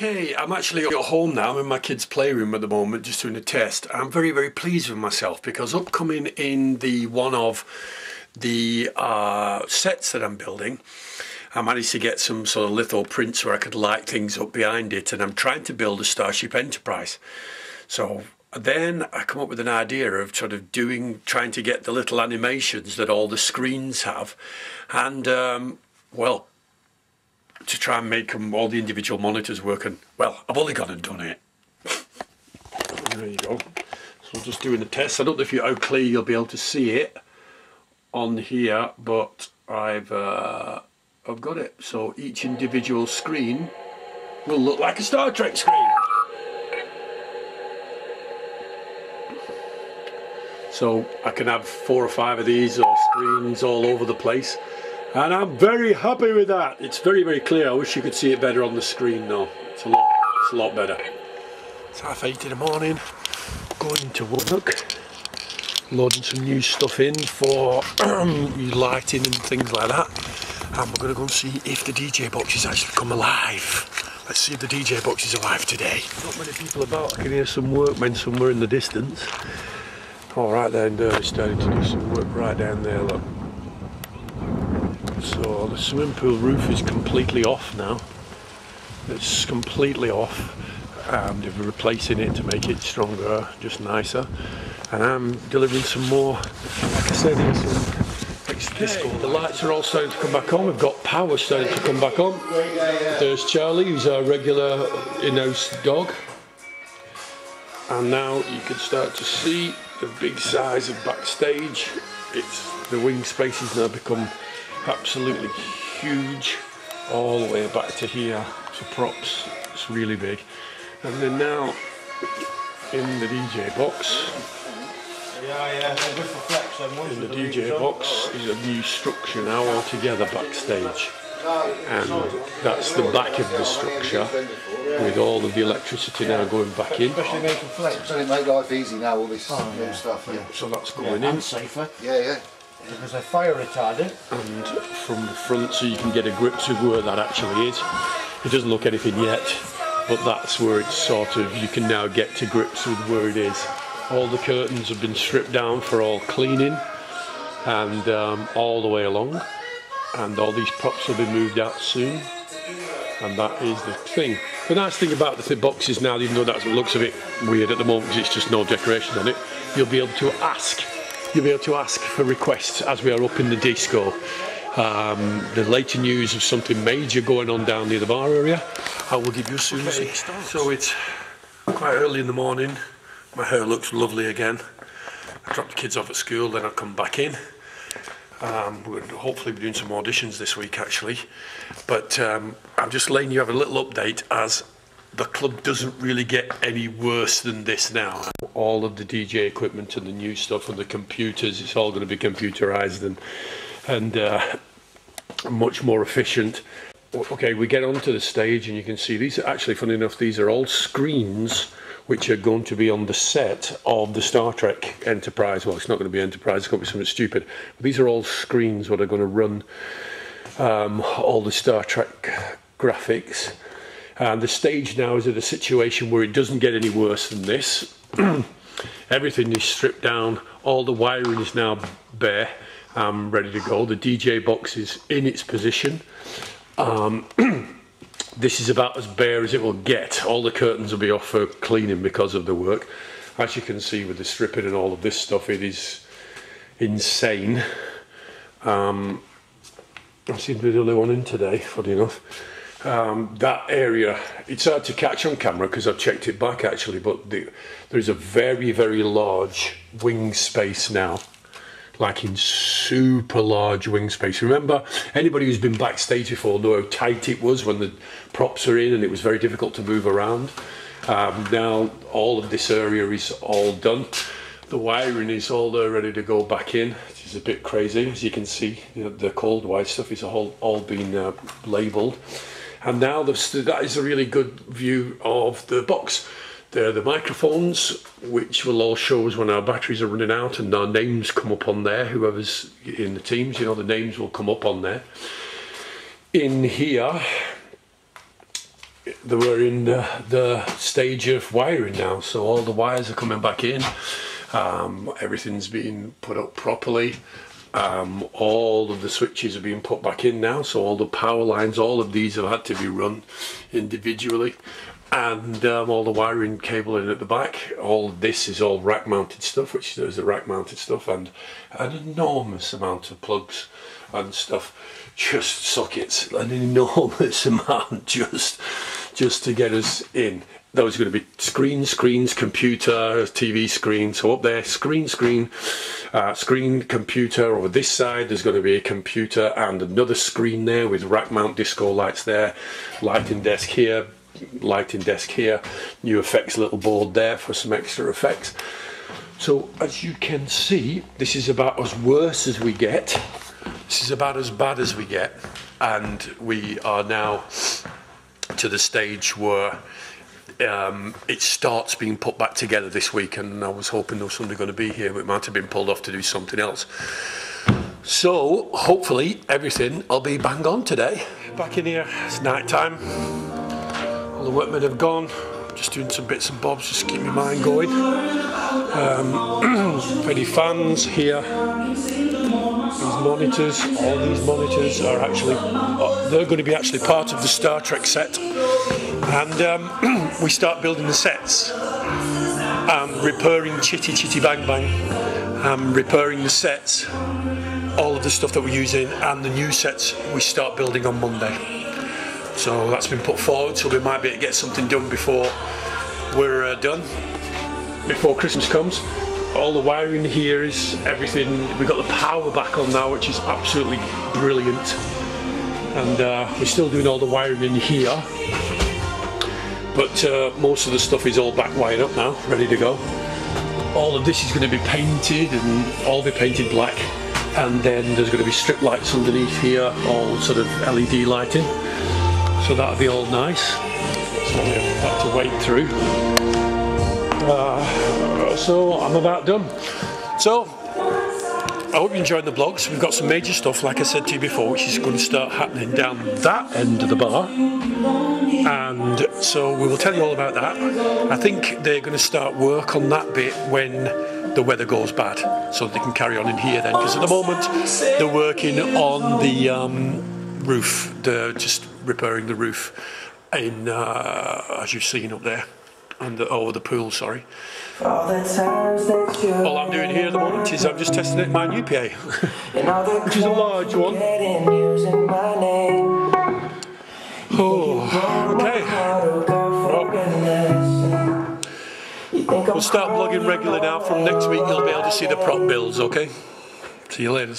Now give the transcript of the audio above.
Okay, I'm actually at home now. I'm in my kids' playroom at the moment, just doing a test. I'm very, very pleased with myself because upcoming in the one of the sets that I'm building, I managed to get some sort of litho prints where I could light things up behind it, and I'm trying to build a Starship Enterprise. So then I come up with an idea of trying to get the little animations that all the screens have, and well, to try and make them all the individual monitors work. And well, I've only gone and done it. There you go. So I'm just doing the test. I don't know how clear you'll be able to see it on here, but I've got it. So each individual screen will look like a Star Trek screen. So I can have 4 or 5 of these or screens all over the place. And I'm very happy with that. It's very, very clear. I wish you could see it better on the screen though. It's a lot better. It's 8:30 in the morning, going into work, loading some new stuff in for lighting and things like that. And we're going to go and see if the DJ box has actually come alive. Let's see if the DJ box is alive today. Not many people about. I can hear some workmen somewhere in the distance. Oh, right there, they're starting to do some work right down there, look. So the swimming pool roof is completely off now. It's completely off. They're replacing it to make it stronger, just nicer. And I'm delivering some more, like I said, here's some disco. The lights are all starting to come back on. We've got power starting to come back on. There's Charlie, who's our regular in-house dog. And now you can start to see the big size of Backstage. The wing space has now become absolutely huge, all the way back to here. So props, it's really big. And then now in the DJ box, in the DJ box is a new structure now altogether Backstage, and that's the back of the structure with all of the electricity now going back in. Especially making flex. So it make life easy now, all this new stuff. Yeah. So that's going in. And safer. Yeah. Because they're fire retardant. And from the front, so you can get a grip to where that actually is. It doesn't look anything yet, but that's where it's sort of, you can now get to grips with where it is. All the curtains have been stripped down for all cleaning, and all the way along. And all these props will be moved out soon. And that is the thing. The nice thing about the box is now, even though that looks a bit weird at the moment, it's just no decoration on it, you'll be able to ask. You'll be able to ask for requests as we are up in the disco. The later news of something major going on down near the bar area, I will give you as soon as it starts. So it's quite early in the morning. My hair looks lovely again. I dropped the kids off at school, then I'll come back in. We'll hopefully be doing some auditions this week actually. But I'm just letting you have a little update as the club doesn't really get any worse than this now. All of the DJ equipment and the new stuff and the computers, it's all going to be computerized and much more efficient. Okay, we get onto the stage and you can see these are actually, funny enough, these are all screens which are going to be on the set of the Star Trek Enterprise. Well, it's not going to be Enterprise, it's going to be something stupid. But these are all screens that are going to run all the Star Trek graphics. And the stage now is at a situation where it doesn't get any worse than this. Everything is stripped down, all the wiring is now bare, ready to go. The DJ box is in its position. This is about as bare as it will get. All the curtains will be off for cleaning because of the work. As you can see with the stripping and all of this stuff, it is insane. I seem to be the only one in today, funny enough. That area, it's hard to catch on camera because I've checked it back actually, but there's a very, very large wing space now, like in super large wing space. Remember, anybody who's been backstage before know how tight it was when the props are in and it was very difficult to move around. Now all of this area is all done. The wiring is all there ready to go back in. It's a bit crazy, as you can see. The cold white stuff is all been labelled. And now that is a really good view of the box. There are the microphones, which will all show us when our batteries are running out and our names come up on there. Whoever's in the teams, the names will come up on there. In here we're in the stage of wiring now, so all the wires are coming back in. Everything's being put up properly. All of the switches are being put back in now, so all the power lines, all of these have had to be run individually, and all the wiring cable in at the back. All this is all rack mounted stuff, which is the rack mounted stuff, and an enormous amount of plugs and stuff, just sockets, an enormous amount just to get us in. Those are going to be screens, computer, TV screen. So up there, screen, computer. Over this side, there's going to be a computer and another screen there with rack mount disco lights there, lighting desk here, new effects little board there for some extra effects. So as you can see, this is about as worse as we get. This is about as bad as we get, and we are now to the stage where it starts being put back together this week, and I was hoping there was somebody going to be here, but it might have been pulled off to do something else. So hopefully everything will be bang on today. Back in here, it's night time. All the workmen have gone. Just doing some bits and bobs, just to keep my mind going. Any fans here. These monitors, all these monitors are actually, they're going to be actually part of the Star Trek set. And we start building the sets, repairing Chitty Bang Bang, repairing the sets, all of the stuff that we're using, and the new sets we start building on Monday. So that's been put forward, so we might be able to get something done before we're done, before Christmas comes. All the wiring here is everything. We've got the power back on now, which is absolutely brilliant. And we're still doing all the wiring in here. But most of the stuff is all back wired up now, ready to go. All of this is going to be painted and all be painted black. And then there's going to be strip lights underneath here, all sort of LED lighting. So that'll be all nice. So we have to wait through. So I'm about done. So I hope you enjoyed the vlogs. We've got some major stuff, like I said to you before, which is going to start happening down that end of the bar. And so we will tell you all about that. I think they're going to start work on that bit when the weather goes bad, so they can carry on in here then, because at the moment they're working on the roof. They're just repairing the roof in, as you've seen up there, and over the pool, sorry. All I'm doing here at the moment is I'm just testing out my new PA, which is a large one. Oh, okay. Well, we'll start vlogging regularly now. From next week you'll be able to see the prop builds, okay? See you later.